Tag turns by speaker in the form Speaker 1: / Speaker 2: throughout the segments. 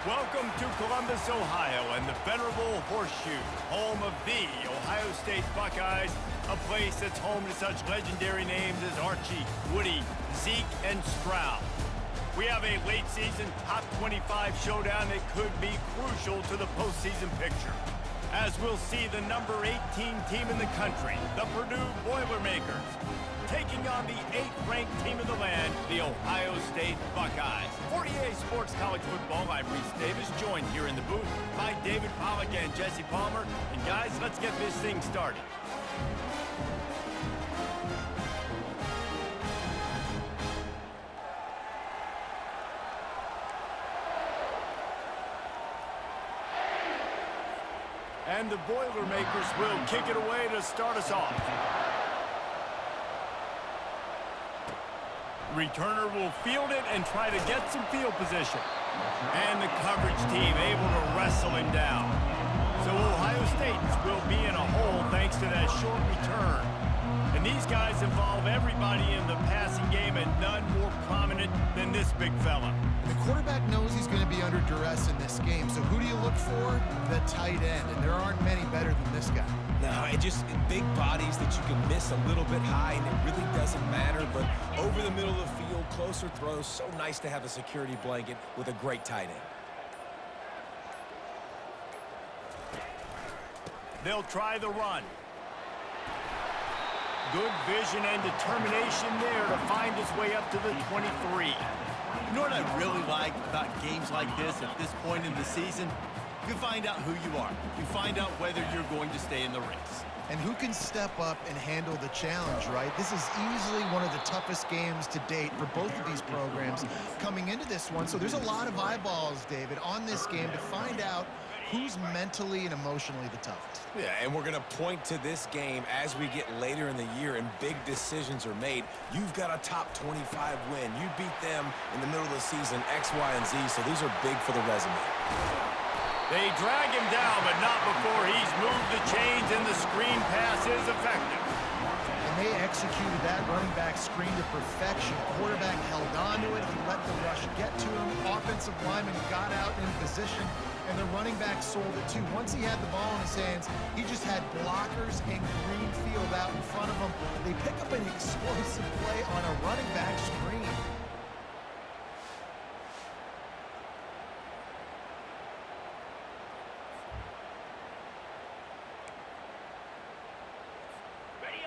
Speaker 1: Welcome to Columbus, Ohio, and the venerable Horseshoe, home of the Ohio State Buckeyes, a place that's home to such legendary names as Archie, Woody, Zeke, and Stroud. We have a late-season top 25 showdown that could be crucial to the postseason picture, as we'll see the number 18 team in the country, the Purdue Boilermakers, taking on the 8th-ranked team in the land, the Ohio State Buckeyes. For EA Sports College Football, I'm Reese Davis, joined here in the booth by David Pollack and Jesse Palmer. And guys, let's get this thing started. And the Boilermakers will kick it away to start us off. Returner will field it and try to get some field position. And the coverage team able to wrestle him down. So Ohio State will be in a hole thanks to that short return. And these guys involve everybody in the passing game, and none more prominent than this big fella.
Speaker 2: The quarterback knows he's going to be under duress in this game, so who do you look for? The tight end, and there aren't many better than this guy.
Speaker 3: No, it just big bodies that you can miss a little bit high, and it really doesn't matter. But over the middle of the field, closer throws, so nice to have a security blanket with a great tight end.
Speaker 1: They'll try the run. Good vision and determination there to find his way up to the 23.
Speaker 4: You know what I really like about games like this at this point in the season? You find out who you are. You find out whether you're going to stay in the race.
Speaker 2: And who can step up and handle the challenge, right? This is easily one of the toughest games to date for both of these programs coming into this one. So there's a lot of eyeballs, David, on this game to find out who's mentally and emotionally the toughest.
Speaker 3: Yeah, and we're going to point to this game as we get later in the year and big decisions are made. You've got a top 25 win. You beat them in the middle of the season, X, Y, and Z, so these are big for the resume.
Speaker 1: They drag him down, but not before he's moved the chains and the screen pass is effective.
Speaker 2: And they executed that running back screen to perfection. Quarterback held on to it. He let the rush get to him. Offensive lineman got out in position, and the running back sold it too. Once he had the ball in his hands, he just had blockers and green field out in front of him. They pick up an explosive play on a running back screen.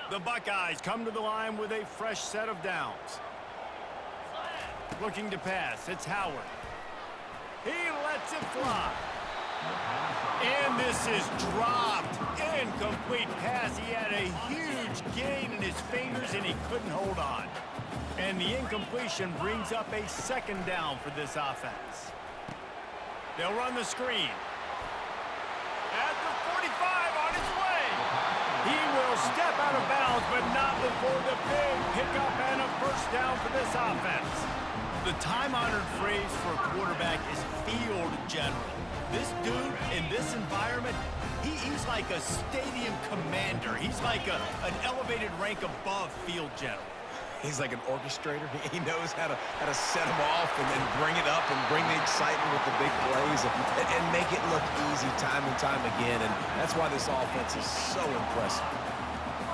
Speaker 1: The Buckeyes come to the line with a fresh set of downs. Looking to pass, it's Howard. He lets it fly. And this is dropped. Incomplete pass. He had a huge gain in his fingers, and he couldn't hold on. And the incompletion brings up a second down for this offense. They'll run the screen. At the 45 on his way. He will step out of bounds, but not before the big pickup and a first down for this offense. The time-honored phrase for a quarterback is field general. This dude, in this environment, he's like a stadium commander. He's like an elevated rank above field general.
Speaker 3: He's like an orchestrator. He knows how to set them off and then bring it up and bring the excitement with the big plays and make it look easy time and time again. And that's why this offense is so impressive.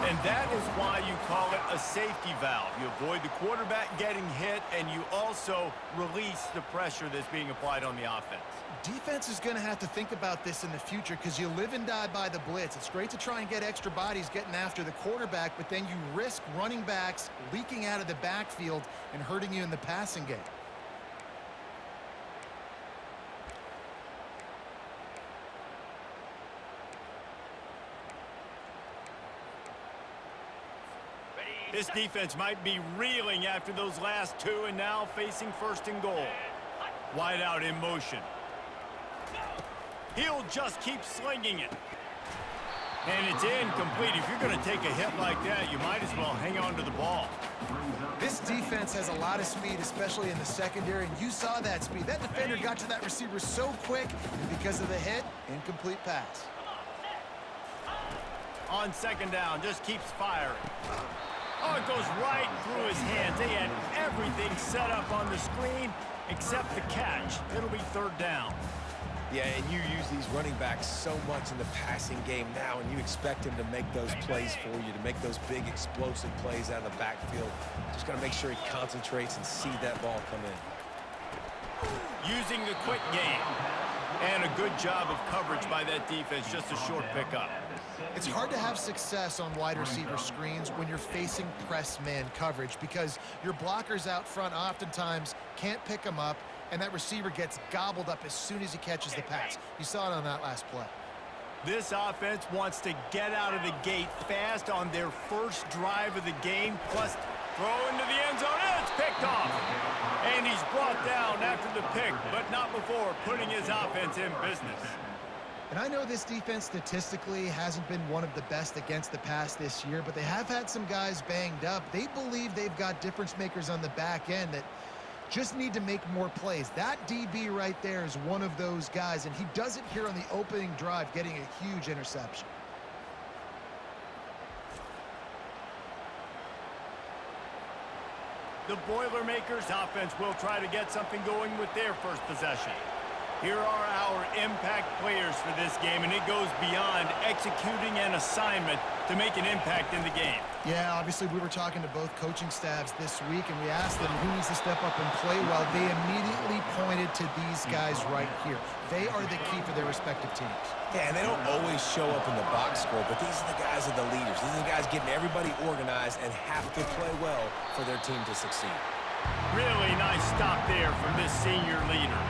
Speaker 1: And that is why you call it a safety valve. You avoid the quarterback getting hit, and you also release the pressure that's being applied on the offense.
Speaker 2: Defense is going to have to think about this in the future because you live and die by the blitz. It's great to try and get extra bodies getting after the quarterback, but then you risk running backs leaking out of the backfield and hurting you in the passing game.
Speaker 1: This defense might be reeling after those last two and now facing first and goal. Wide out in motion. He'll just keep slinging it. And it's incomplete. If you're going to take a hit like that, you might as well hang on to the ball.
Speaker 2: This defense has a lot of speed, especially in the secondary, and you saw that speed. That defender got to that receiver so quick, and because of the hit, incomplete pass.
Speaker 1: On second down, just keeps firing. Oh, it goes right through his hands. They had everything set up on the screen, Except the catch. It'll be third down.
Speaker 3: Yeah, and you use these running backs so much in the passing game now, and you expect him to make those plays for you, to make those big explosive plays out of the backfield. Just got to make sure he concentrates and see that ball come in.
Speaker 1: Using the quick game. And a good job of coverage by that defense, just a short pickup.
Speaker 2: It's hard to have success on wide receiver screens when you're facing press man coverage because your blockers out front oftentimes can't pick them up, and that receiver gets gobbled up as soon as he catches the pass. You saw it on that last play.
Speaker 1: This offense wants to get out of the gate fast on their first drive of the game, plus throw into the end zone, and it's picked off. And he's brought down after the pick, but not before putting his offense in business.
Speaker 2: And I know this defense statistically hasn't been one of the best against the pass this year, but they have had some guys banged up. They believe they've got difference makers on the back end that just need to make more plays. That DB right there is one of those guys, and he does it here on the opening drive, getting a huge interception.
Speaker 1: The Boilermakers offense will try to get something going with their first possession. Here are our impact players for this game, and it goes beyond executing an assignment to make an impact in the game.
Speaker 2: Yeah, obviously we were talking to both coaching staffs this week, and we asked them who needs to step up and play well. They immediately pointed to these guys right here. They are the key for their respective teams.
Speaker 3: Yeah, and they don't always show up in the box score, but these are the guys that are the leaders. These are the guys getting everybody organized and have to play well for their team to succeed.
Speaker 1: Really nice stop there from this senior leader.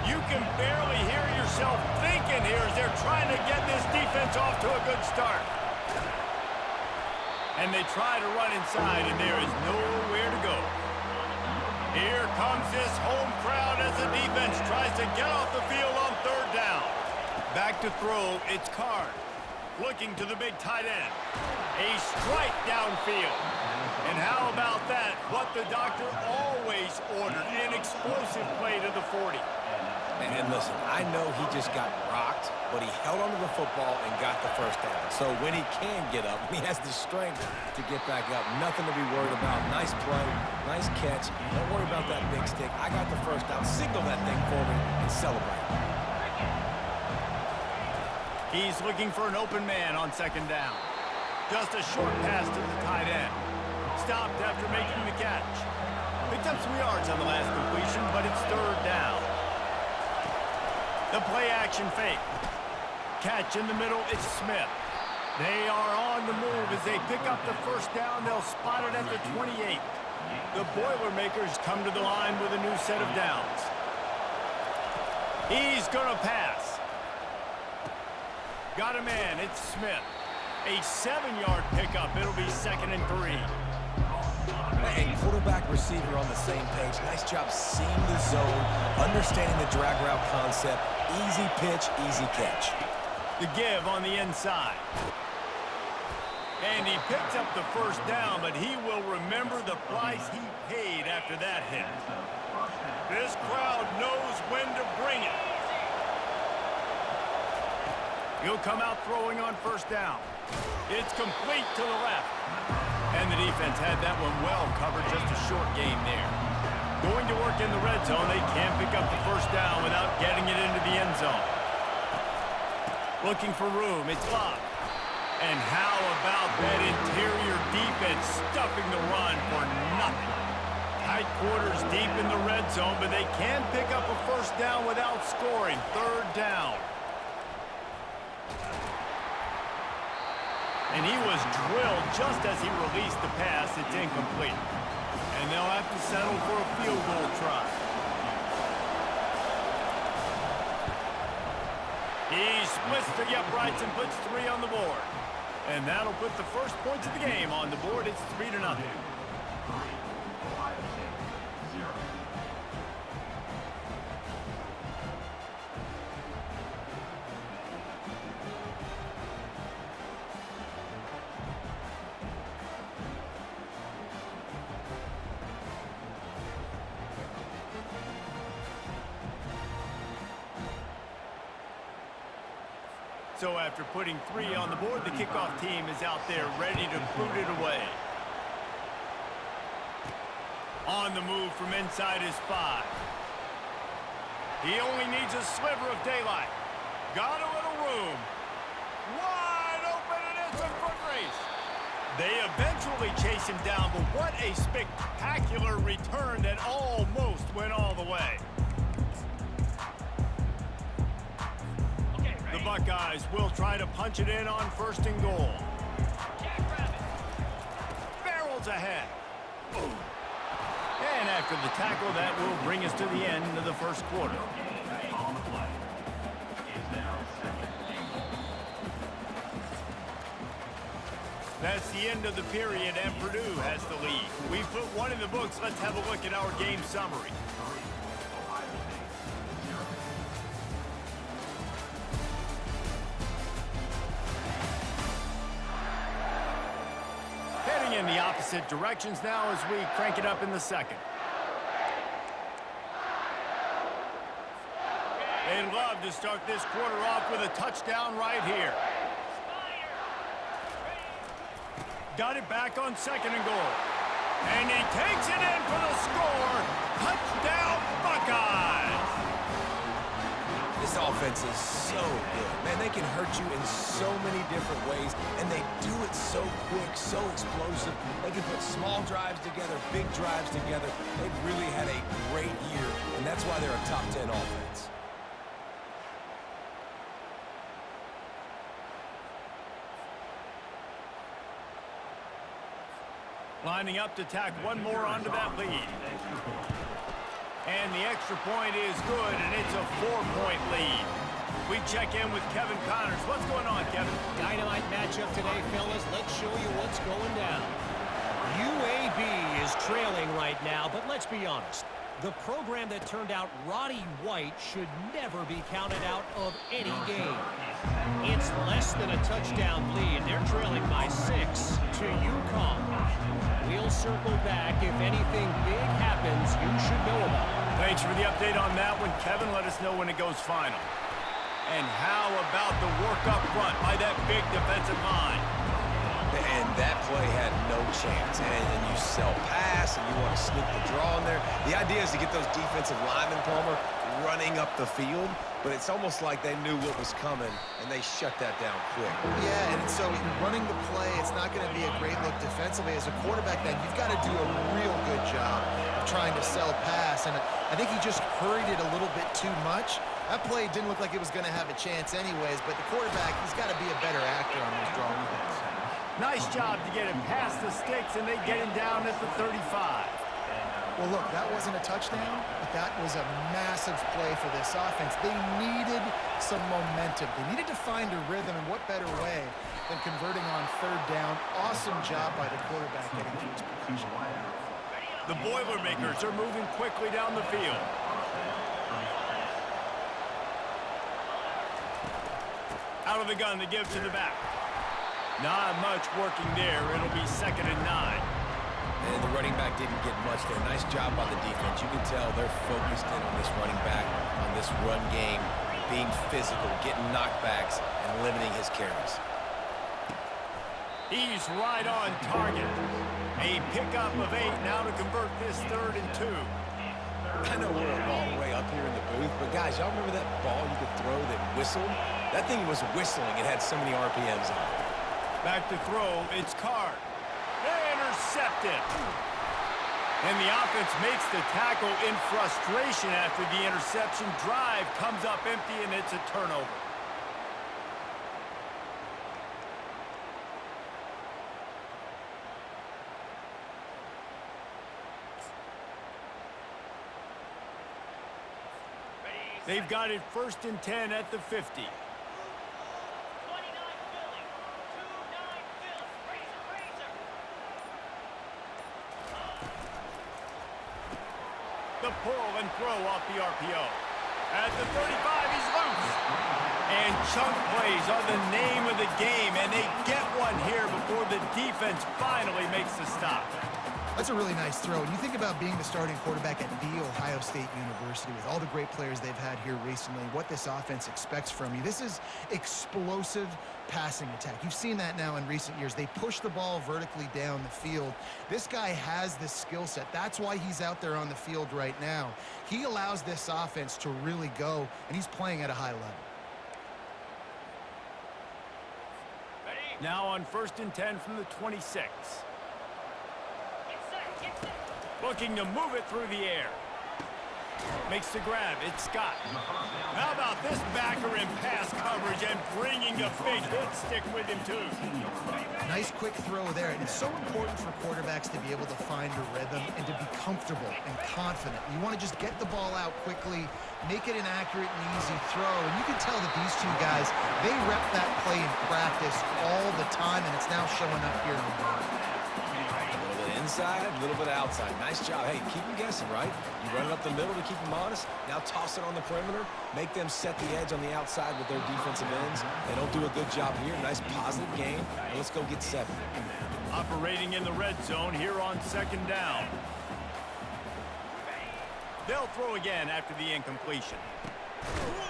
Speaker 1: You can barely hear yourself thinking here as they're trying to get this defense off to a good start. And they try to run inside, and there is nowhere to go. Here comes this home crowd as the defense tries to get off the field on third down. Back to throw, it's Card. Looking to the big tight end. A strike downfield. And how about that? What the doctor always ordered, an explosive play to the 40.
Speaker 3: And listen, I know he just got rocked, but he held onto the football and got the first down. So when he can get up, he has the strength to get back up. Nothing to be worried about. Nice play, nice catch. Don't worry about that big stick. I got the first down. Signal that thing for me and celebrate.
Speaker 1: He's looking for an open man on second down. Just a short pass to the tight end. Stopped after making the catch. Picked up 3 yards on the last completion, but it's third down. The play-action fake. Catch in the middle, it's Smith. They are on the move as they pick up the first down. They'll spot it at the 28. The Boilermakers come to the line with a new set of downs. He's going to pass. Got a man, it's Smith. A 7-yard pickup. It'll be 2nd and 3.
Speaker 3: And quarterback receiver on the same page. Nice job seeing the zone, understanding the drag route concept. Easy pitch, easy catch.
Speaker 1: The give on the inside. And he picked up the first down, but he will remember the price he paid after that hit. This crowd knows when to bring it. He'll come out throwing on first down. It's complete to the left. And the defense had that one well covered, just a short game there. Going to work in the red zone, they can't pick up the first down without getting it into the end zone. Looking for room, it's Love. And how about that interior defense stuffing the run for nothing? Tight quarters deep in the red zone, but they can pick up a first down without scoring. Third down. And he was drilled just as he released the pass. It's incomplete. And they'll have to settle for a field goal try. He splits the uprights and puts 3 on the board. And that'll put the first points of the game on the board. It's 3-0. So after putting 3 on the board, the kickoff team is out there ready to boot it away. On the move from inside his 5. He only needs a sliver of daylight. Got a little room. Wide open, and it's a foot race. They eventually chase him down, but what a spectacular return that almost went all the way. The Buckeyes will try to punch it in on 1st and goal. Barrels ahead. And after the tackle, that will bring us to the end of the 1st quarter. That's the end of the period, and Purdue has the lead. We put one in the books. Let's have a look at our game summary. Heading in the opposite directions now as we crank it up in the 2nd. They'd love to start this quarter off with a touchdown right here. Got it back on 2nd and goal. And he takes it in for the score. Touchdown, Buckeyes!
Speaker 3: This offense is so good. Man, they can hurt you in so many different ways, and they do it so quick, so explosive. They can put small drives together, big drives together. They've really had a great year, and that's why they're a top 10 offense.
Speaker 1: Lining up to tack one more onto that lead. And the extra point is good, and it's a 4-point lead. We check in with Kevin Connors. What's going on, Kevin?
Speaker 5: Dynamite matchup today, fellas. Let's show you what's going down. UAB is trailing right now, but let's be honest. The program that turned out Roddy White should never be counted out of any game. It's less than a touchdown lead. They're trailing by 6 to UConn. We'll circle back. If anything big happens, you should know about it.
Speaker 1: Thanks for the update on that one, Kevin. Let us know when it goes final. And how about the work up front by that big defensive line?
Speaker 3: And that play had no chance. And then you sell pass, and you want to sneak the draw in there. The idea is to get those defensive linemen, Palmer, running up the field. But it's almost like they knew what was coming, and they shut that down quick.
Speaker 2: Yeah, and so running the play, it's not going to be a great look defensively. As a quarterback, then, you've got to do a real good job of trying to sell pass. And I think he just hurried it a little bit too much. That play didn't look like it was going to have a chance anyways, but the quarterback, he's got to be a better actor on those draw movements.
Speaker 1: Nice job to get him past the sticks, and they get him down at the 35.
Speaker 2: Well, look, that wasn't a touchdown, but that was a massive play for this offense. They needed some momentum. They needed to find a rhythm, and what better way than converting on 3rd down. Awesome job by the quarterback getting to his position.
Speaker 1: The Boilermakers are moving quickly down the field. Out of the gun to give to the back. Not much working there. It'll be 2nd and 9.
Speaker 3: And the running back didn't get much there. Nice job by the defense. You can tell they're focused in on this running back, on this run game, being physical, getting knockbacks, and limiting his carries.
Speaker 1: He's right on target. A pickup of 8 now to convert this 3rd and 2.
Speaker 3: I know we're a long way up here in the booth, but guys, y'all remember that ball you could throw that whistled? That thing was whistling. It had so many RPMs on it.
Speaker 1: Back to throw. It's Card. Intercepted. And the offense makes the tackle in frustration after the interception. Drive comes up empty, and it's a turnover. They've got it 1st and 10 at the 50. The pull and throw off the RPO. At the 35, he's loose. And chunk plays are the name of the game, and they get one here before the defense finally makes the stop.
Speaker 2: That's a really nice throw. And you think about being the starting quarterback at The Ohio State University with all the great players they've had here recently, what this offense expects from you. This is explosive passing attack. You've seen that now in recent years. They push the ball vertically down the field. This guy has this skill set. That's why he's out there on the field right now. He allows this offense to really go, and he's playing at a high level.
Speaker 1: Now on 1st and 10 from the 26. Looking to move it through the air. Makes the grab. It's Scott. How about this backer in pass coverage and bringing a big hit stick with him, too.
Speaker 2: Nice quick throw there. And it's so important for quarterbacks to be able to find a rhythm and to be comfortable and confident. You want to just get the ball out quickly, make it an accurate and easy throw. And you can tell that these two guys, they rep that play in practice all the time, and it's now showing up here in the game.
Speaker 3: Inside, a little bit outside. Nice job. Hey, keep them guessing, right? You run it up the middle to keep them honest. Now toss it on the perimeter. Make them set the edge on the outside with their defensive ends. They don't do a good job here. Nice positive game. And let's go get 7.
Speaker 1: Operating in the red zone here on 2nd down. They'll throw again after the incompletion.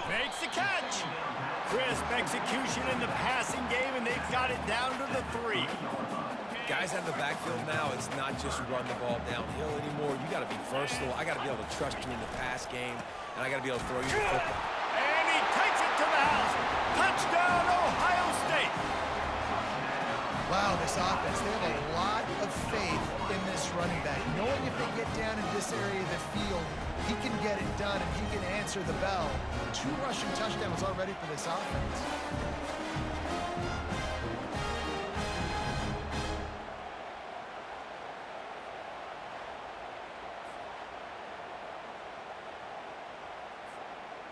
Speaker 1: Makes the catch. Crisp execution in the passing game, and they've got it down to the 3.
Speaker 3: Guys out of the backfield now, it's not just run the ball downhill anymore. You got to be versatile. I got to be able to trust you in the pass game, and I got to be able to throw you the football.
Speaker 1: And he takes it to the house. Touchdown, Ohio State.
Speaker 2: Wow, this offense, they have a lot of faith in this running back. Knowing if they get down in this area of the field, he can get it done and he can answer the bell. 2 rushing touchdowns already for this offense.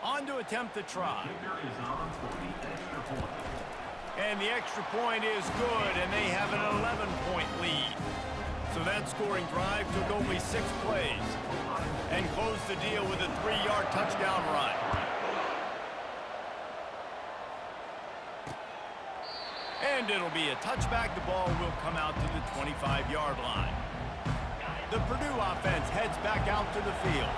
Speaker 1: On to attempt the try. And the extra point is good, and they have an 11-point lead. So that scoring drive took only 6 plays and closed the deal with a 3-yard touchdown run. And it'll be a touchback. The ball will come out to the 25-yard line. The Purdue offense heads back out to the field.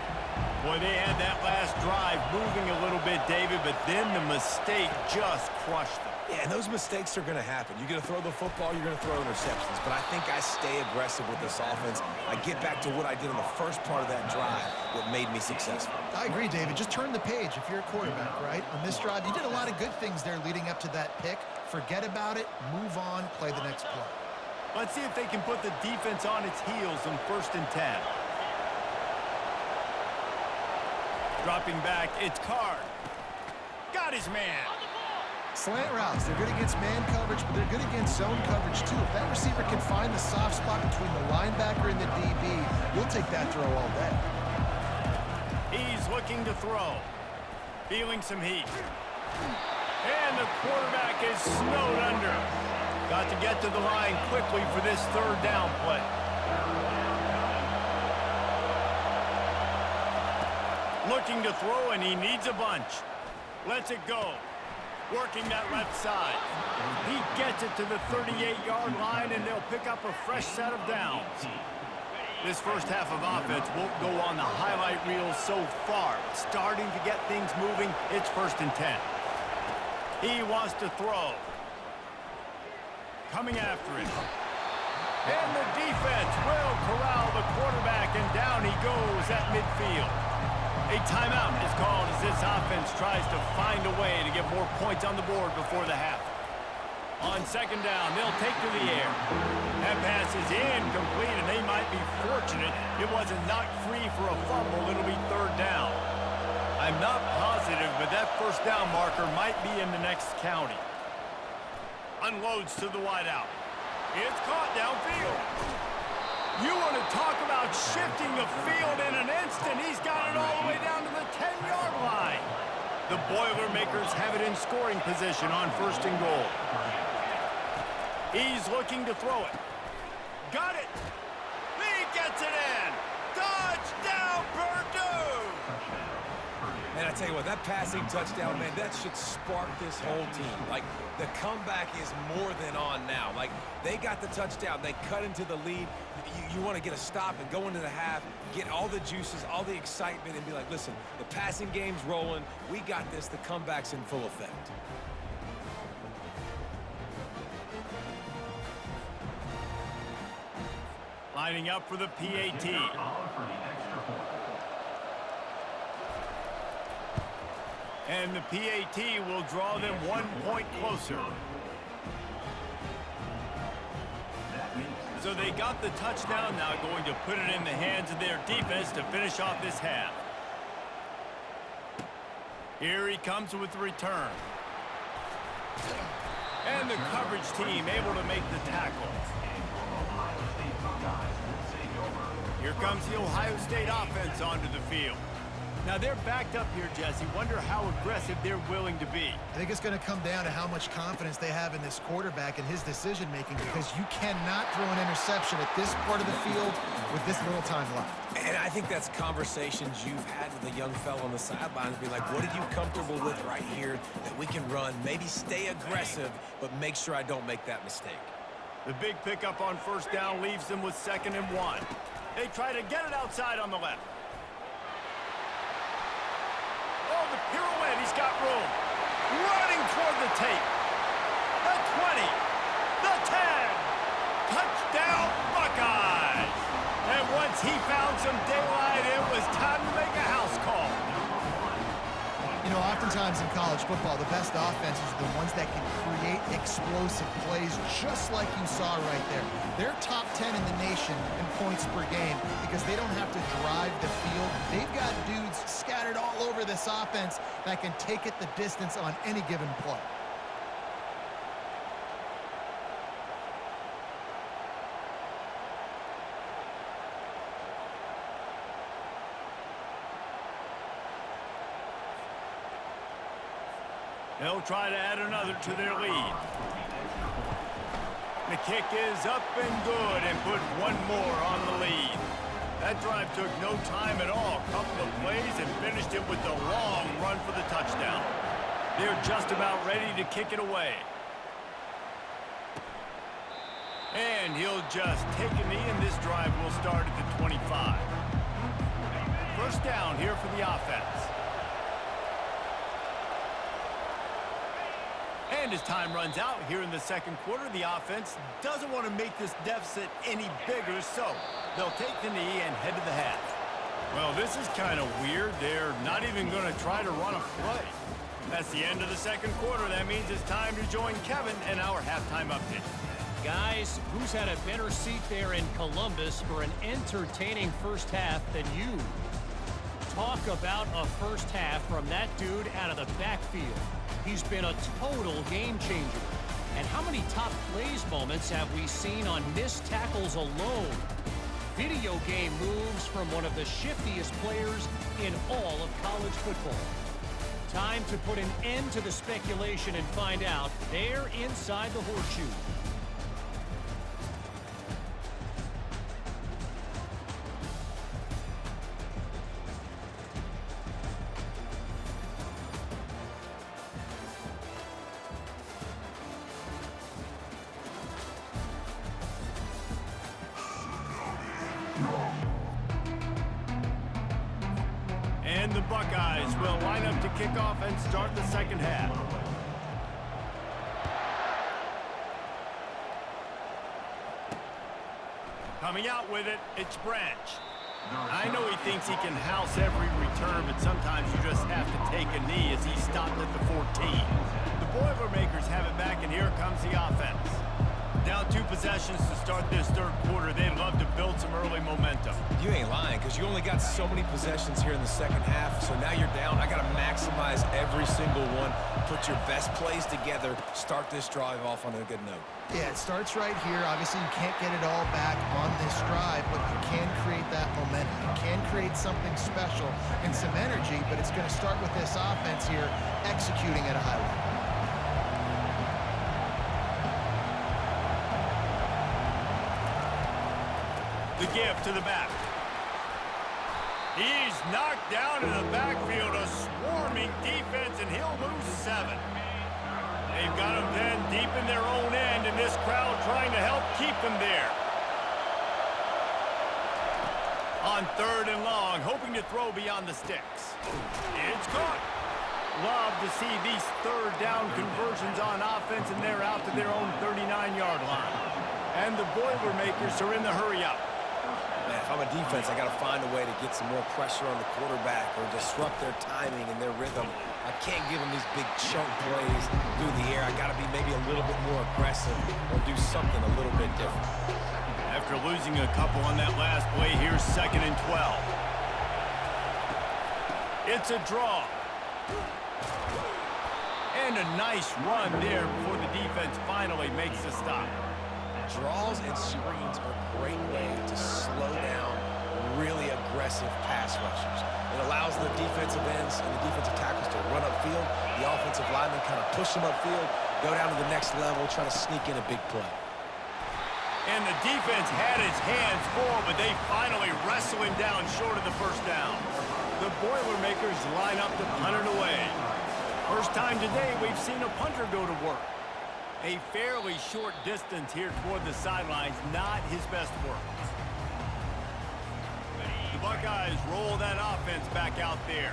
Speaker 1: Boy, they had that last drive moving a little bit, David, but then the mistake just crushed them.
Speaker 3: Yeah, and those mistakes are going to happen. You're going to throw the football, you're going to throw interceptions. But I think I stay aggressive with this offense. I get back to what I did in the first part of that drive, what made me successful.
Speaker 2: I agree, David. Just turn the page if you're a quarterback, right? On this drive, you did a lot of good things there leading up to that pick. Forget about it, move on, play the next play.
Speaker 1: Let's see if they can put the defense on its heels on 1st and 10. Dropping back, it's Card. Got his man.
Speaker 2: Slant routes, they're good against man coverage, but they're good against zone coverage too. If that receiver can find the soft spot between the linebacker and the DB, you'll take that throw all day.
Speaker 1: He's looking to throw. Feeling some heat. And the quarterback is snowed under. Got to get to the line quickly for this 3rd down play. Looking to throw, and he needs a bunch. Lets it go. Working that left side. He gets it to the 38-yard line, and they'll pick up a fresh set of downs. This first half of offense won't go on the highlight reel so far. Starting to get things moving, it's 1st and 10. He wants to throw. Coming after it. And the defense will corral the quarterback, and down he goes at midfield. A timeout is called as this offense tries to find a way to get more points on the board before the half. On 2nd down, they'll take to the air. That pass is incomplete, and they might be fortunate it wasn't knocked free for a fumble. It'll be 3rd down. I'm not positive, but that 1st down marker might be in the next county. Unloads to the wideout. It's caught downfield. You want to talk about shifting the field in an instant. He's got it all the way down to the 10-yard line. The Boilermakers have it in scoring position on 1st and goal. He's looking to throw it. Got it. He gets it in. Touchdown, Purdue.
Speaker 3: Man, I tell you what, that passing touchdown, man, that should spark this whole team. Like, the comeback is more than on now. Like, they got the touchdown. They cut into the lead. You want to get a stop and go into the half, get all the juices, all the excitement, and be like, listen, the passing game's rolling. We got this. The comeback's in full effect.
Speaker 1: Lining up for the PAT. And the PAT will draw them 1 point closer. So they got the touchdown, now going to put it in the hands of their defense to finish off this half. Here he comes with the return. And the coverage team able to make the tackle. Here comes the Ohio State offense onto the field. Now they're backed up here, Jesse. Wonder how aggressive they're willing to be.
Speaker 2: I think it's going to come down to how much confidence they have in this quarterback and his decision-making, because you cannot throw an interception at this part of the field with this little time left.
Speaker 3: And I think that's conversations you've had with a young fellow on the sidelines. Be like, what are you comfortable with right here that we can run? Maybe stay aggressive, but make sure I don't make that mistake.
Speaker 1: The big pickup on first down leaves them with 2nd and 1. They try to get it outside on the left. Oh, the pirouette, he's got room. Running toward the tape. The 20, the 10. Touchdown, Buckeyes. And once he found some daylight, it was time to make a house call.
Speaker 2: You know, oftentimes in college football, the best offenses are the ones that can create explosive plays, just like you saw right there. They're top 10 in the nation in points per game because they don't have to drive the field. They've got dudes scattered all over this offense that can take it the distance on any given play.
Speaker 1: They'll try to add another to their lead. The kick is up and good and put one more on the lead. That drive took no time at all. Couple of plays and finished it with a long run for the touchdown. They're just about ready to kick it away. And he'll just take a knee, and this drive will start at the 25. First down here for the offense. And as time runs out here in the second quarter, the offense doesn't want to make this deficit any bigger, so they'll take the knee and head to the half. Well, this is kind of weird. They're not even going to try to run a play. That's the end of the second quarter. That means it's time to join Kevin in our halftime update.
Speaker 5: Guys, who's had a better seat there in Columbus for an entertaining first half than you? Talk about a first half from that dude out of the backfield. He's been a total game changer. And how many top plays moments have we seen on missed tackles alone? Video game moves from one of the shiftiest players in all of college football. Time to put an end to the speculation and find out. They're inside the horseshoe.
Speaker 1: And the Buckeyes will line up to kick off and start the second half. Coming out with it, it's Branch. I know he thinks he can house every return, but sometimes you just have to take a knee as he stopped at the 14. The Boilermakers have it back, and here comes the offense. Down 2 possessions to start this third quarter. They'd love to build some early momentum.
Speaker 3: You ain't lying, because you only got so many possessions here in the second half, so now you're down. I got to maximize every single one, put your best plays together, start this drive off on a good note.
Speaker 2: Yeah, it starts right here. Obviously, you can't get it all back on this drive, but you can create that momentum. You can create something special and some energy, but it's going to start with this offense here executing at a high level.
Speaker 1: The give to the back. He's knocked down in the backfield, a swarming defense, and he'll lose 7. They've got him then deep in their own end, and this crowd trying to help keep them there. On 3rd and long, hoping to throw beyond the sticks. It's caught. Love to see these 3rd down conversions on offense, and they're out to their own 39-yard line. And the Boilermakers are in the hurry-up.
Speaker 3: Man, if I'm a defense, I got to find a way to get some more pressure on the quarterback or disrupt their timing and their rhythm. I can't give them these big chunk plays through the air. I got to be maybe a little bit more aggressive or do something a little bit different.
Speaker 1: After losing a couple on that last play, here's 2nd and 12. It's a draw. And a nice run there before the defense finally makes the stop.
Speaker 3: Draws and screens are a great way to slow down really aggressive pass rushers. It allows the defensive ends and the defensive tackles to run upfield. The offensive linemen kind of push them upfield, go down to the next level, try to sneak in a big play.
Speaker 1: And the defense had his hands full, but they finally wrestle him down short of the 1st down. The Boilermakers line up to punt it away. First time today we've seen a punter go to work. A fairly short distance here toward the sidelines, not his best work. The Buckeyes roll that offense back out there.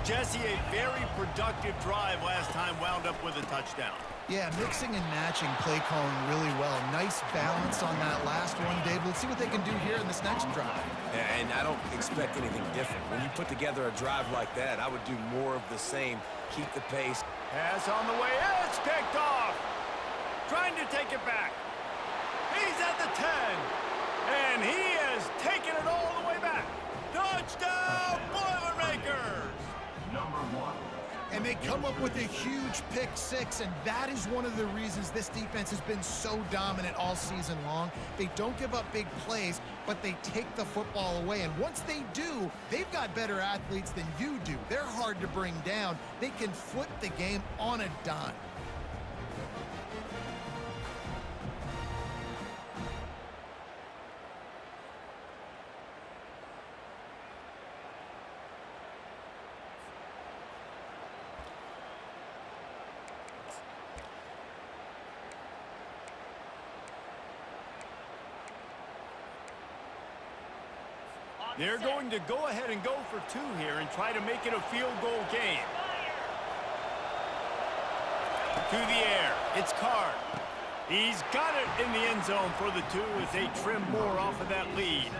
Speaker 1: Jesse, a very productive drive last time, wound up with a touchdown.
Speaker 2: Yeah, mixing and matching play calling really well. Nice balance on that last one, Dave. Let's see what they can do here in this next drive.
Speaker 3: And I don't expect anything different. When you put together a drive like that, I would do more of the same. Keep the pace.
Speaker 1: Pass on the way. It's picked off. Trying to take it back. He's at the 10. And he has taken it all the way back. Touchdown, Boilermakers!
Speaker 2: And they come up with a huge pick 6, and that is one of the reasons this defense has been so dominant all season long. They don't give up big plays, but they take the football away. And once they do, they've got better athletes than you do. They're hard to bring down. They can flip the game on a dime.
Speaker 1: They're going to go ahead and go for 2 here and try to make it a field goal game. To the air, it's Card. He's got it in the end zone for the 2 as they trim more off of that lead.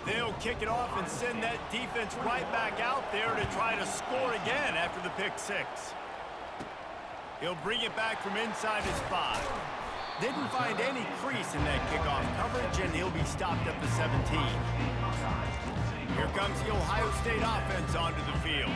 Speaker 1: They'll kick it off and send that defense right back out there to try to score again after the pick 6. He'll bring it back from inside his 5. Didn't find any crease in that kickoff coverage, and he'll be stopped at the 17. Here comes the Ohio State offense onto the field.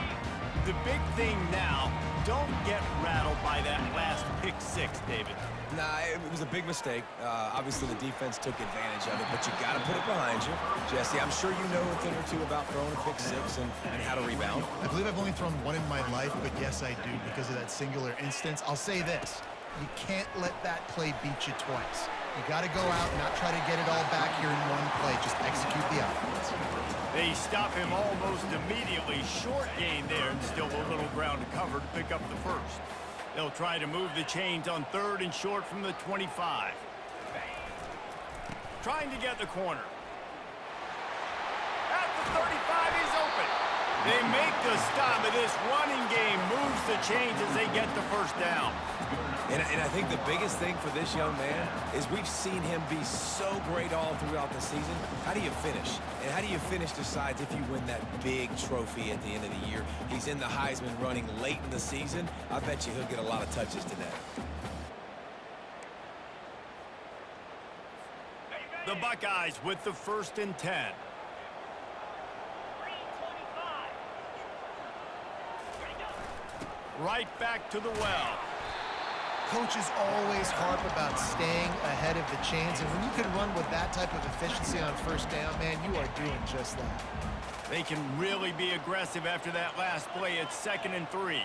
Speaker 1: The big thing now, don't get rattled by that last pick 6, David.
Speaker 3: Nah, it was a big mistake. Obviously, the defense took advantage of it, but you got to put it behind you. Jesse, I'm sure you know a thing or two about throwing a pick 6 and how to rebound.
Speaker 2: I believe I've only thrown 1 in my life, but yes, I do because of that singular instance. I'll say this. You can't let that play beat you twice. You got to go out and not try to get it all back here in one play. Just execute the offense.
Speaker 1: They stop him almost immediately. Short gain there and still a little ground to cover to pick up the 1st. They'll try to move the chains on 3rd and short from the 25. Trying to get the corner. At the 35, he's open. They make the stop, but this running game moves the chains as they get the 1st down.
Speaker 3: And I think the biggest thing for this young man is we've seen him be so great all throughout the season. How do you finish? And how do you finish decides if you win that big trophy at the end of the year. He's in the Heisman running late in the season. I bet you he'll get a lot of touches today.
Speaker 1: The Buckeyes with the 1st and 10. Right back to the well.
Speaker 2: Coaches always harp about staying ahead of the chains, and when you can run with that type of efficiency on 1st down, man, you are doing just that.
Speaker 1: They can really be aggressive after that last play. It's 2nd and 3.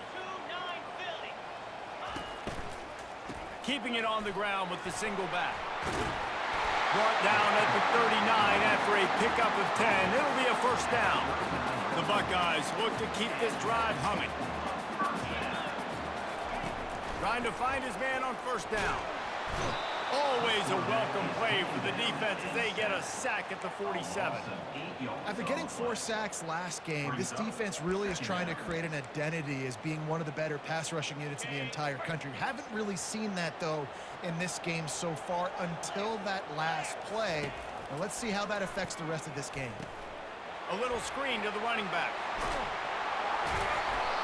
Speaker 1: Keeping it on the ground with the single back. Brought down at the 39 after a pickup of 10. It'll be a first down. The Buckeyes look to keep this drive humming. Trying to find his man on first down. Always a welcome play for the defense as they get a sack at the 47.
Speaker 2: After getting 4 sacks last game, this defense really is trying to create an identity as being one of the better pass rushing units in the entire country. Haven't really seen that, though, in this game so far until that last play. Now let's see how that affects the rest of this game.
Speaker 1: A little screen to the running back.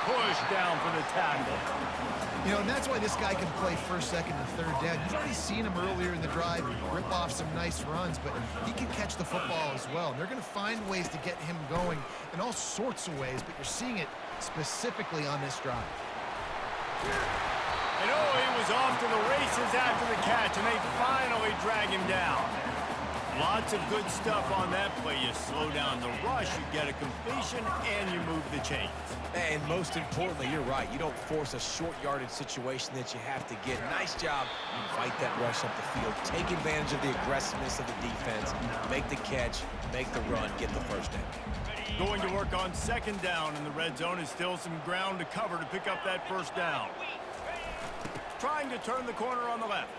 Speaker 1: Push down for the tackle.
Speaker 2: You know, and that's why this guy can play first, second, and third down. You've already seen him earlier in the drive rip off some nice runs, but he can catch the football as well. And they're going to find ways to get him going in all sorts of ways, but you're seeing it specifically on this drive.
Speaker 1: And oh, he was off to the races after the catch, and they finally drag him down. Lots of good stuff on that play. You slow down the rush, you get a completion, and you move the chains.
Speaker 3: And most importantly, you're right. You don't force a short yardage situation that you have to get. Nice job. You fight that rush up the field. Take advantage of the aggressiveness of the defense. Make the catch, make the run, get the first down.
Speaker 1: Going to work on second down, and the red zone is still some ground to cover to pick up that first down. Trying to turn the corner on the left.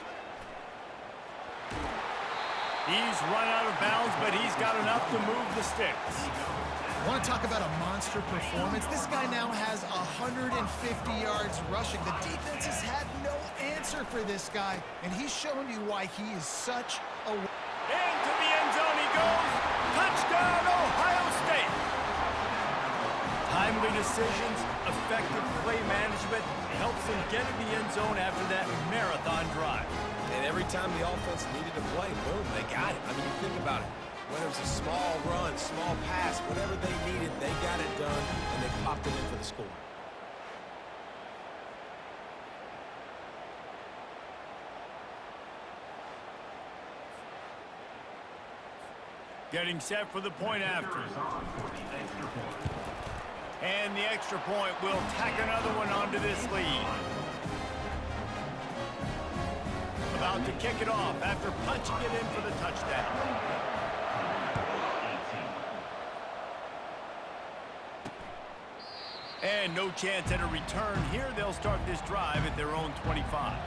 Speaker 1: He's run out of bounds, but he's got enough to move the sticks.
Speaker 2: Want to talk about a monster performance? This guy now has 150 yards rushing. The defense has had no answer for this guy, and he's shown you why he is such a...
Speaker 1: Into the end zone he goes. Touchdown, Ohio State. Timely decisions, effective play management helps them get in the end zone after that marathon drive.
Speaker 3: And every time the offense needed to play, boom, they got it. I mean, you think about it. Whether it's a small run, small pass, whatever they needed, they got it done, and they popped it in for the score.
Speaker 1: Getting set for the point after. And the extra point will tack another one onto this lead. About to kick it off after punching it in for the touchdown. And no chance at a return here. They'll start this drive at their own 25.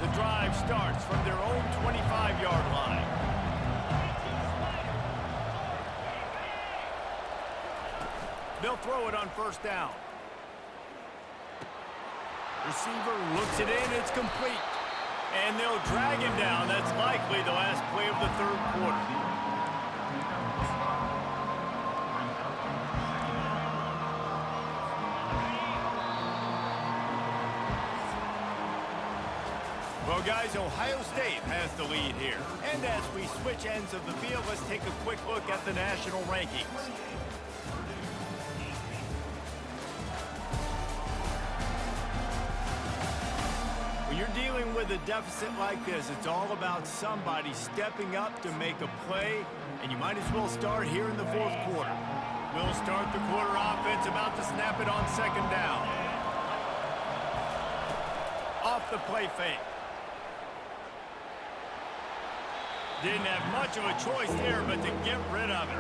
Speaker 1: The drive starts from their own 25-yard line. They'll throw it on first down. Receiver looks it in, it's complete. And they'll drag him down. That's likely the last play of the third quarter. Well, guys, Ohio State has the lead here. And as we switch ends of the field, let's take a quick look at the national rankings. When you're dealing with a deficit like this, it's all about somebody stepping up to make a play, and you might as well start here in the fourth quarter. We'll start the quarter offense, about to snap it on second down. Off the play fake. Didn't have much of a choice there, but to get rid of it.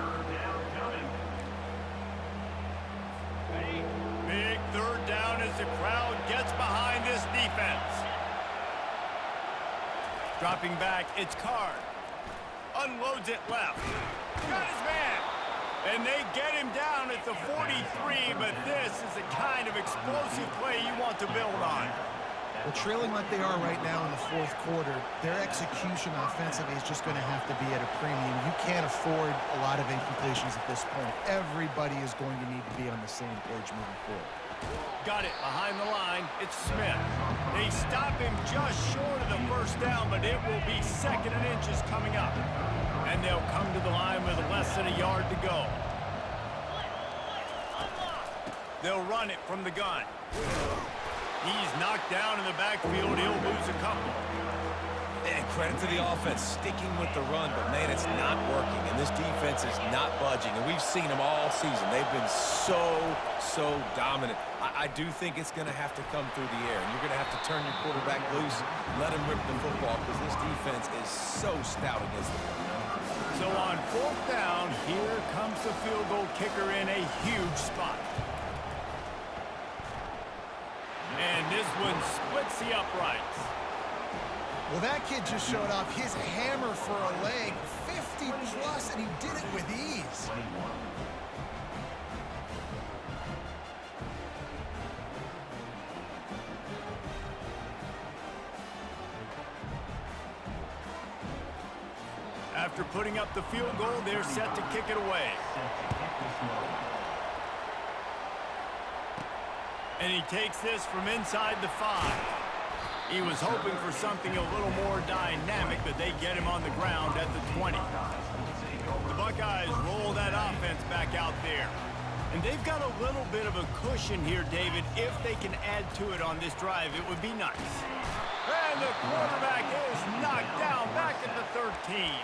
Speaker 1: Big third down as the crowd gets behind this defense. Dropping back, it's Card. Unloads it left. Got his man. And they get him down at the 43, but this is the kind of explosive play you want to build on.
Speaker 2: Well, trailing like they are right now in the fourth quarter, their execution offensively is just going to have to be at a premium. You can't afford a lot of incompletions at this point. Everybody is going to need to be on the same page moving forward.
Speaker 1: Got it behind the line. It's Smith. They stop him just short of the first down, but it will be second and inches coming up. And they'll come to the line with less than a yard to go. They'll run it from the gun. He's knocked down in the backfield. He'll lose a couple.
Speaker 3: And credit to the offense sticking with the run, but, man, it's not working. And this defense is not budging. And we've seen them all season. They've been so dominant. I do think it's going to have to come through the air. And you're going to have to turn your quarterback loose, let him rip the football, because this defense is so stout against the run.
Speaker 1: So on 4th down, here comes the field goal kicker in a huge spot. And this one splits the uprights.
Speaker 2: Well, that kid just showed off his hammer for a leg, 50 plus, and he did it with ease.
Speaker 1: After putting up the field goal, they're set to kick it away. And he takes this from inside the 5. He was hoping for something a little more dynamic, but they get him on the ground at the 20. The Buckeyes roll that offense back out there. And they've got a little bit of a cushion here, David. If they can add to it on this drive, it would be nice. And the quarterback is knocked down back at the 13.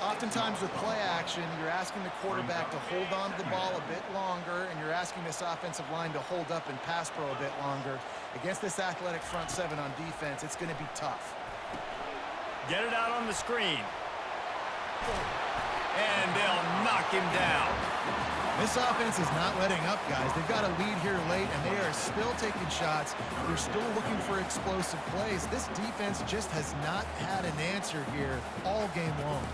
Speaker 2: Oftentimes with play action, you're asking the quarterback to hold on to the ball a bit longer, and you're asking this offensive line to hold up and pass pro a bit longer. Against this athletic front 7 on defense, it's going to be tough.
Speaker 1: Get it out on the screen. And they'll knock him down.
Speaker 2: This offense is not letting up, guys. They've got a lead here late, and they are still taking shots. They're still looking for explosive plays. This defense just has not had an answer here all game long.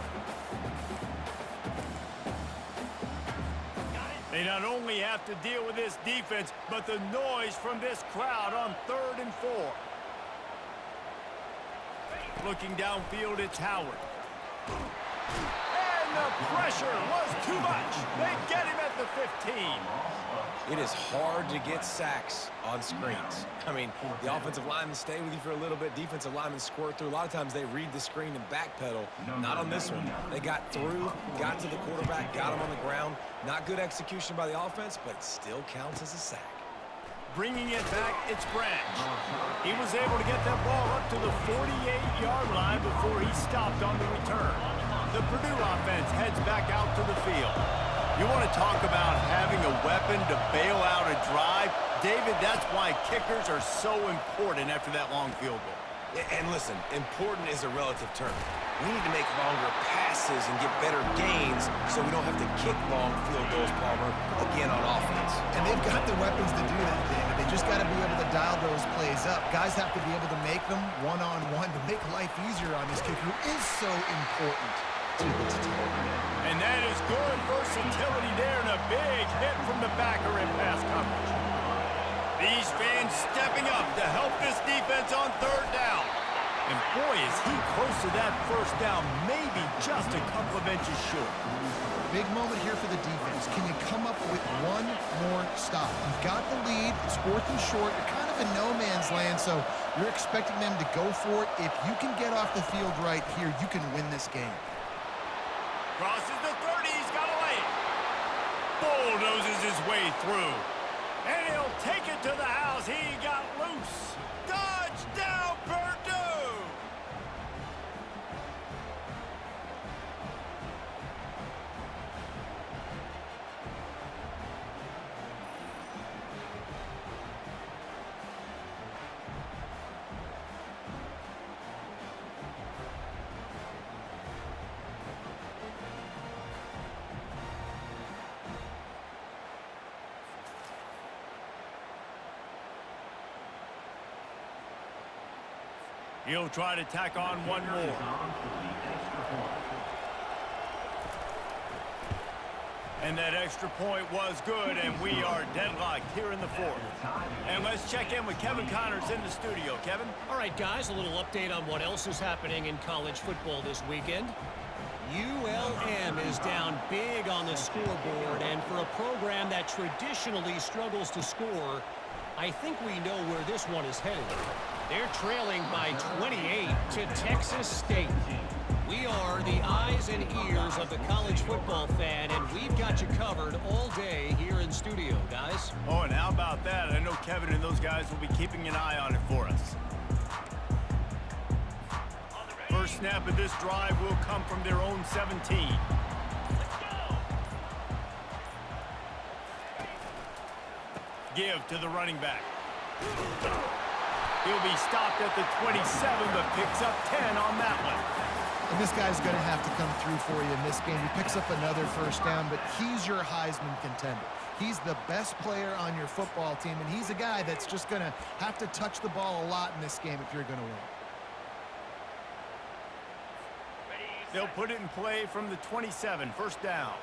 Speaker 1: They not only have to deal with this defense, but the noise from this crowd on 3rd and 4. Looking downfield, it's Howard. And the pressure was too much. They get him at the 15.
Speaker 3: It is hard to get sacks on screens. I mean, the offensive linemen stay with you for a little bit. Defensive linemen squirt through. A lot of times they read the screen and backpedal. Not on this one. They got through, got to the quarterback, got him on the ground. Not good execution by the offense, but it still counts as a sack.
Speaker 1: Bringing it back, it's Branch. He was able to get that ball up to the 48-yard line before he stopped on the return. The Purdue offense heads back out to the field. You want to talk about having a weapon to bail out a drive? David, that's why kickers are so important after that long field goal.
Speaker 3: And listen, important is a relative term. We need to make longer passes and get better gains so we don't have to kick long field goals, Palmer, again on offense.
Speaker 2: And they've got the weapons to do that, David. They just got to be able to dial those plays up. Guys have to be able to make them one-on-one to make life easier on this kicker, who is so important to this team.
Speaker 1: And that is good versatility there, and a big hit from the backer in pass coverage. These fans stepping up to help this defense on 3rd down. And boy, is he close to that 1st down, maybe just a couple of inches short.
Speaker 2: Big moment here for the defense. Can you come up with one more stop? You've got the lead. It's 4th and short. You're kind of in no man's land, so you're expecting them to go for it. If you can get off the field right here, you can win this game.
Speaker 1: Crosses the 30, he's got a lane. Bulldozes his way through. And he'll take it to the house. He got loose. Touchdown, Purdue! He'll try to tack on one more. And that extra point was good, and we are deadlocked here in the 4th. And let's check in with Kevin Connors in the studio. Kevin?
Speaker 5: All right, guys, a little update on what else is happening in college football this weekend. ULM is down big on the scoreboard, and for a program that traditionally struggles to score, I think we know where this one is headed. They're trailing by 28 to Texas State. We are the eyes and ears of the college football fan, and we've got you covered all day here in studio, guys.
Speaker 1: Oh, and how about that? I know Kevin and those guys will be keeping an eye on it for us. snap of this drive will come from their own 17. Give to the running back. He'll be stopped at the 27, but picks up 10 on that one.
Speaker 2: And this guy's going to have to come through for you in this game. He picks up another first down, but he's your Heisman contender. He's the best player on your football team, and he's a guy that's just going to have to touch the ball a lot in this game if you're going to win.
Speaker 1: They'll put it in play from the 27, first down.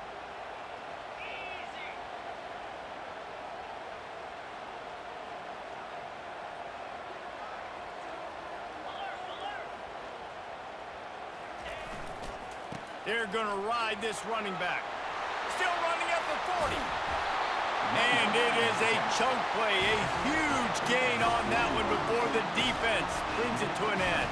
Speaker 1: They're going to ride this running back. Still running at the 40. And it is a chunk play, a huge gain on that one before the defense brings it to an end.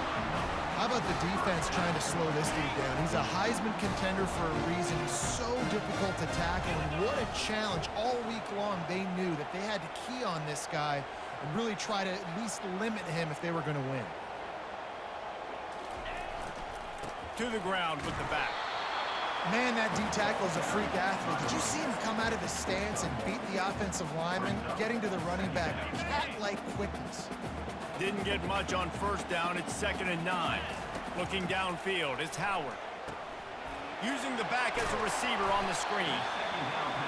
Speaker 2: How about the defense trying to slow this dude down? He's a Heisman contender for a reason. He's so difficult to tackle, and what a challenge. All week long, they knew that they had to key on this guy and really try to at least limit him if they were going to win.
Speaker 1: To the ground with the back.
Speaker 2: Man, that D-tackle is a freak athlete. Did you see him come out of his stance and beat the offensive lineman, getting to the running back? Cat-like quickness.
Speaker 1: Didn't get much on first down. It's 2nd and 9. Looking downfield, it's Howard. Using the back as a receiver on the screen.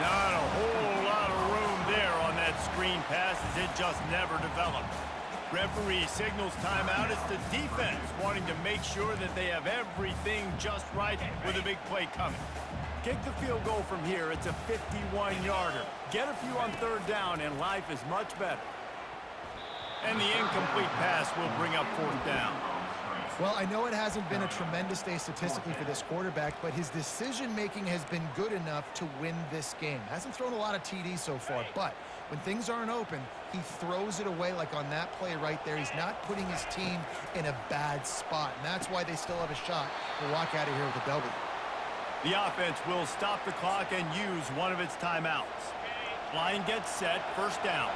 Speaker 1: Not a whole lot of room there on that screen pass as it just never developed. Referee signals timeout. It's the defense wanting to make sure that they have everything just right with a big play coming. Kick the field goal from here. It's a 51-yarder. Get a few on third down, and life is much better. And the incomplete pass will bring up fourth down.
Speaker 2: Well, I know it hasn't been a tremendous day statistically for this quarterback, but his decision-making has been good enough to win this game. Hasn't thrown a lot of TDs so far, but when things aren't open, he throws it away like on that play right there. He's not putting his team in a bad spot, and that's why they still have a shot to walk out of here with a W.
Speaker 1: The offense will stop the clock and use one of its timeouts. Line gets set, first down.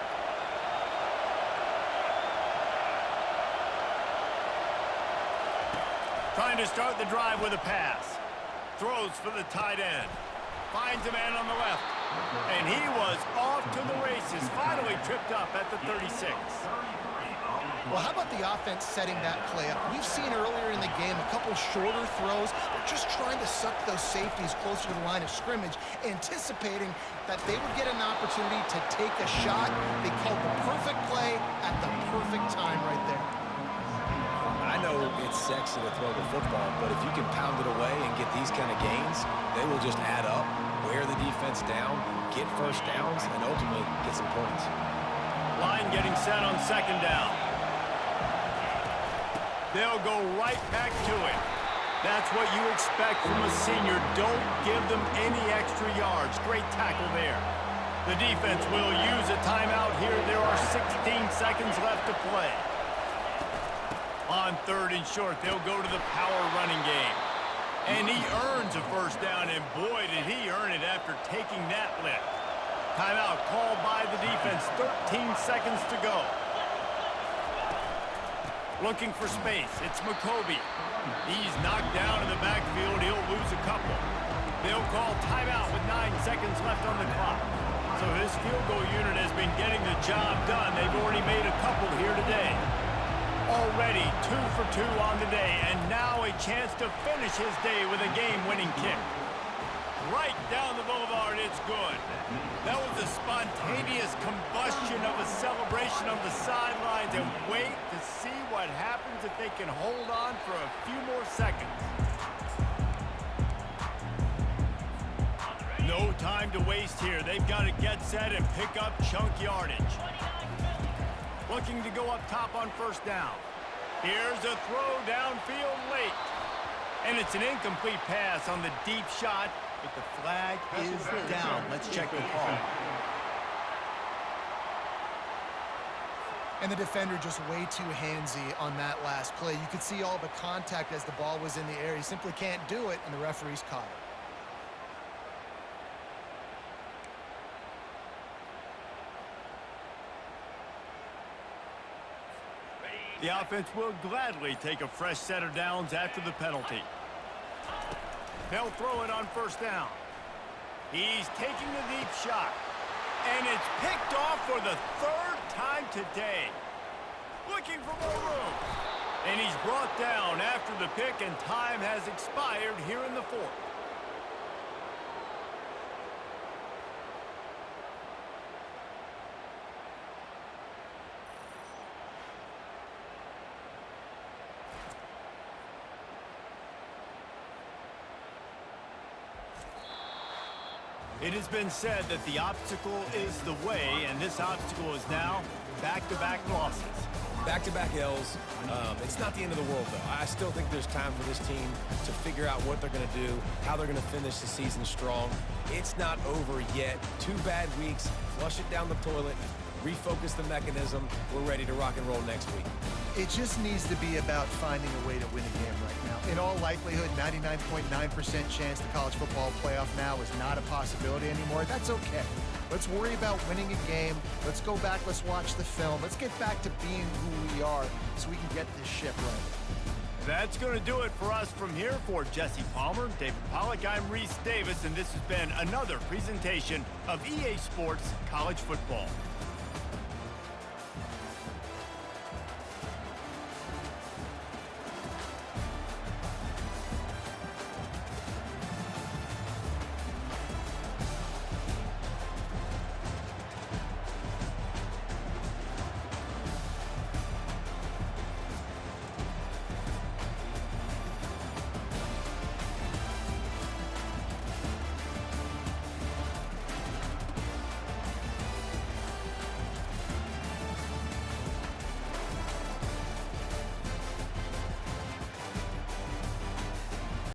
Speaker 1: Trying to start the drive with a pass. Throws for the tight end. Finds a man on the left. And he was off to the races. Finally tripped up at the 36.
Speaker 2: Well, how about the offense setting that play up? We've seen earlier in the game a couple shorter throws. They're just trying to suck those safeties closer to the line of scrimmage, anticipating that they would get an opportunity to take a shot. They called the perfect play at the perfect time right there.
Speaker 3: I know it's sexy to throw the football, but if you can pound it away and get these kind of gains, they will just add up, wear the defense down, get first downs, and ultimately get some points.
Speaker 1: Line getting set on second down. They'll go right back to it. That's what you expect from a senior. Don't give them any extra yards. Great tackle there. The defense will use a timeout here. There are 16 seconds left to play. On third and short, they'll go to the power running game. And he earns a first down, and boy, did he earn it after taking that lift. Timeout called by the defense, 13 seconds to go. Looking for space, it's McCoby. He's knocked down in the backfield, he'll lose a couple. They'll call timeout with 9 seconds left on the clock. So his field goal unit has been getting the job done. They've already made a couple here today. Already 2 for 2 on the day, and now a chance to finish his day with a game-winning kick. Right down the boulevard, it's good. That was a spontaneous combustion of a celebration on the sidelines, and wait to see what happens if they can hold on for a few more seconds. No time to waste here. They've got to get set and pick up chunk yardage. Looking to go up top on first down. Here's a throw downfield late. And it's an incomplete pass on the deep shot, but the flag is down. Let's check the call.
Speaker 2: And the defender just way too handsy on that last play. You could see all the contact as the ball was in the air. He simply can't do it, and the referee's caught it.
Speaker 1: The offense will gladly take a fresh set of downs after the penalty. They'll throw it on first down. He's taking the deep shot. And it's picked off for the third time today. Looking for more room. And he's brought down after the pick, and time has expired here in the fourth. It has been said that the obstacle is the way, and this obstacle is now back-to-back losses.
Speaker 3: Back-to-back L's. It's not the end of the world, though. I still think there's time for this team to figure out what they're going to do, how they're going to finish the season strong. It's not over yet. 2 bad weeks. Flush it down the toilet. Refocus the mechanism. We're ready to rock and roll next week.
Speaker 2: It just needs to be about finding a way to win a game right now. In all likelihood, 99.9% chance the college football playoff now is not a possibility anymore. That's okay. Let's worry about winning a game. Let's go back. Let's watch the film. Let's get back to being who we are so we can get this ship right.
Speaker 1: That's going to do it for us from here. For Jesse Palmer, David Pollack, I'm Reese Davis, and this has been another presentation of EA Sports College Football.